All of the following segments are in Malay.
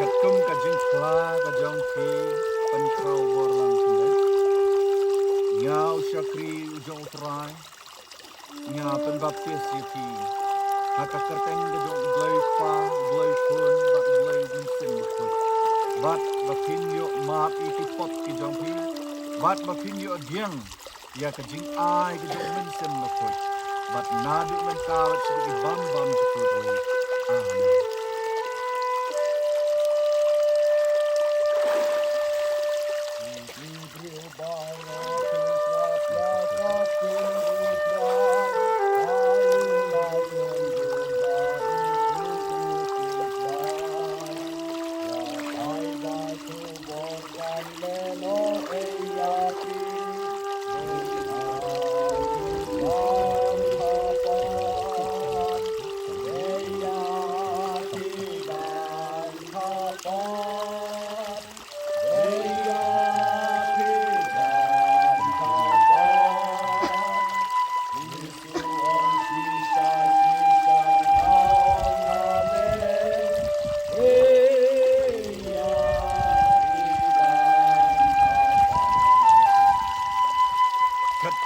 Ketum kajing kla kajong ki penkrau borlang sendai. Nyau syakri ujong utrai. Nya penbaptis yaki. Haka kerteng kajong glai pa, glai kun, bat glai gunsin bakut. Bat bapin yo maat iti pot ki jong ki. Bat bapin yo diang. Ya kajing ai kajong minsin bakut. Bat nadu mentawat sedikit bam cepuru. Amen.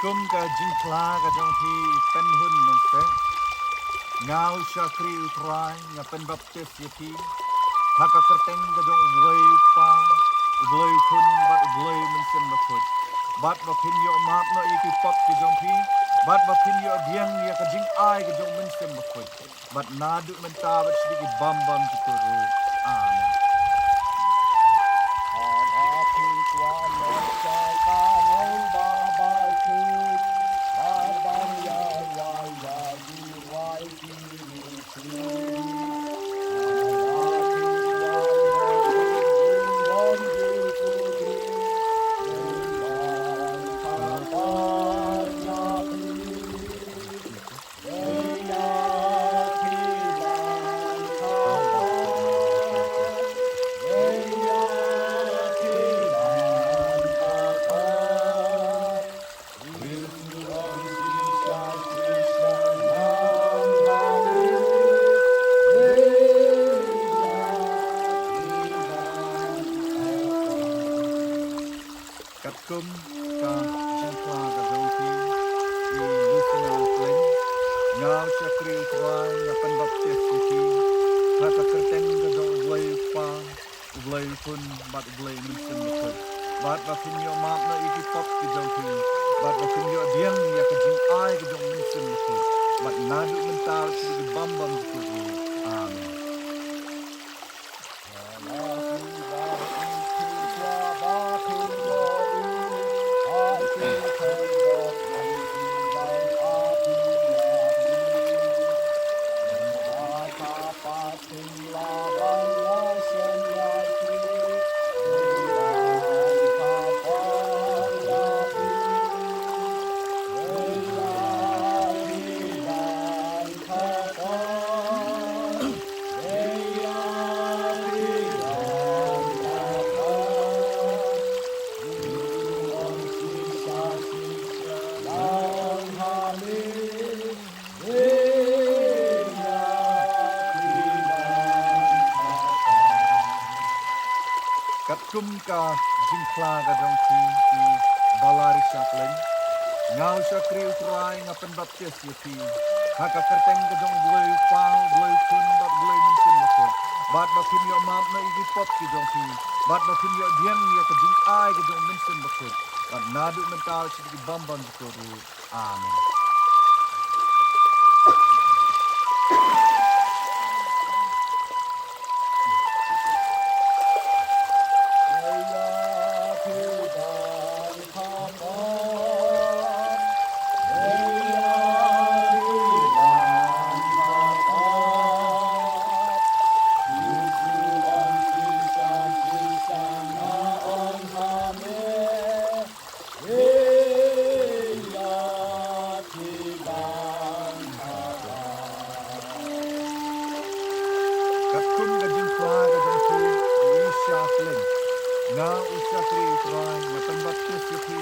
Kum ka jingkla ka jong ki pen hun nong se ngau syakri utrai nga pen baptis yaki haka kerteng ka jong ublay pa ublay kun bat ublay mensen bakut bat bapin yo mat no yaki pop ki jong ki bat bapin yo diang ya ka jing ai ka jong mensen bakut bat nadu mentabat sedikit bam jukuru. Amen. Kum ka jingkla ka jong ki i lusina klen ngau syakri utrai ngapan baptis yaki haka kerteng ka jong ublay pa ublay kun bat ublay mensen bakut bat bapin yo maap na iki pop ki jong ki bat bapin yo diang ya ka jing ai ka jong mensen bakut bat nadu mental sedikit bam bakut. Amen. Kum ka jingkla ka jong ki i balari syaklen ngau syakri utrai ngapen baptis yaki haka kerteng ka jong blay pang blay kun bat blay mensin bakut bat bapin yo maap na igi pop ki jong ki bat bapin yo diang ya ka jing ai ka jong mensin bakut bat nadu mental sedikit bam jukuru. Amen. nga usakri utrai na penbaptis yuki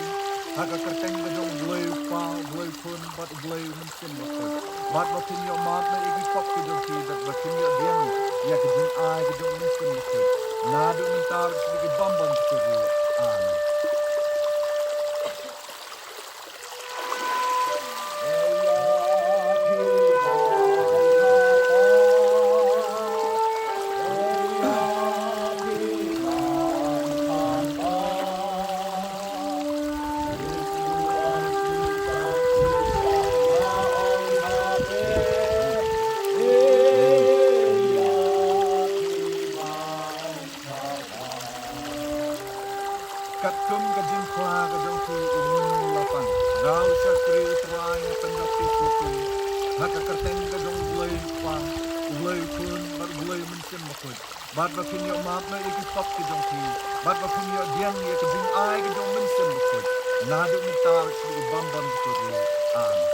haga kerteng gajong bleu pa bleu kun bat bleu mensin bakot bat batin yo mat na igi pop gajong ki dat batin yo diang ya gajong ai gajong mensin bakot nadu mentar sigi bambam kuru amen. Katkum kajing kla kajong tu umum lapan. Rau syakri utrai na pendapis itu. Haka kerteng kajong ulay pa, ulay kun, bar ulay mensin bakut. Bat bakin yo maap na ikis pop kajong tu. Bat bakin yo diang ya kajing ai kajong mensin bakut. Nadu mentar sebagai bambam kuru. Amen.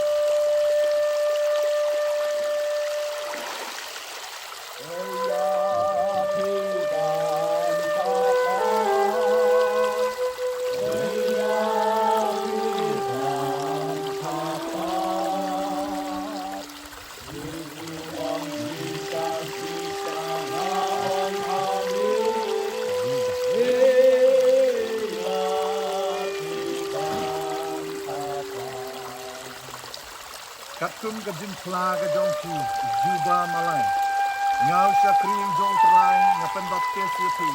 Katkum kajing kla kajong ki juba malai. Ngau syakri ujong terai ngapen baptis yuki.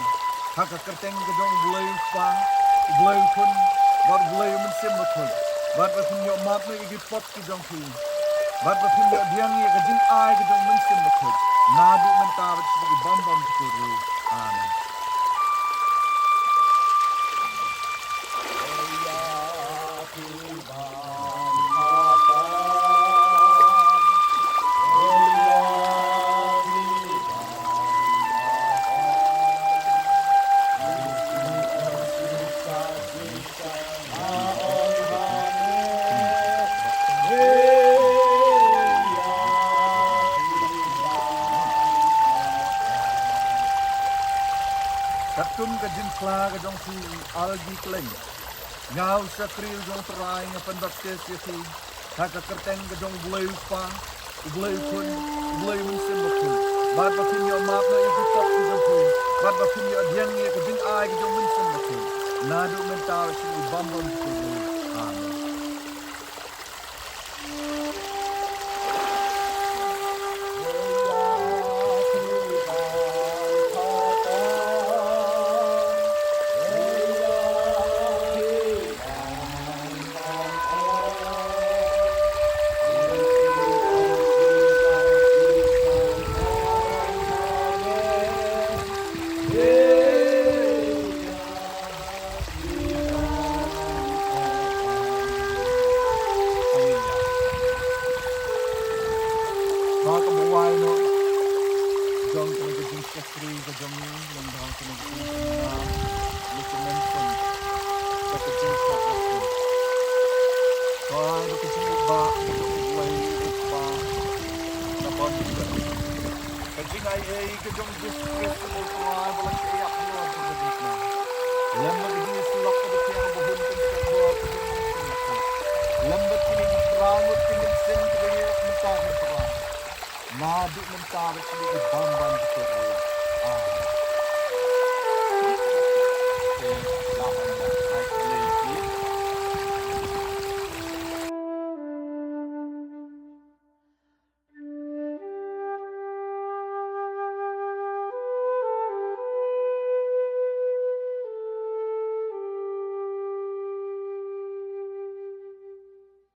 Haka kerteng kajong bulai pa, bulai kun, bar bulai mensim bakut. Bat batin yo mat na igi pot kajong ki. Bat batin yo diang ya kajing ai kajong mensim bakut. Nadu mentar sebagai bambam kuru. Amen. Katkum kajing kla kajong tu algi kleng. Ngau syakri ujong terai ngapen baptis yuki. Haka kerteng kajong bleu pa, bleu kun, bleu mensin bakut. Bat bakin yo maap na igi pop kajong tu. Bat bakin yo diang ya kajing ai kajong mensin bakut. Nadu mentar sini bambam kuru. Amen. Maka buwai no jong kung kajing syakri kajong ni lembang kung kajing na luto mention sa kajing sa ako. Kaya kajing iba kajing buwai ipa na pamilya. Kajing ay kajong distress mo kuha walang kaya ako ang kajing na. Lambat kajing sulak ka dati ang buhon kong sa buwa kajing mention ako. Lambat kini prangot kini sen kajing mentah mentah. Nadu mentar sebagai bambam kuru. Amen.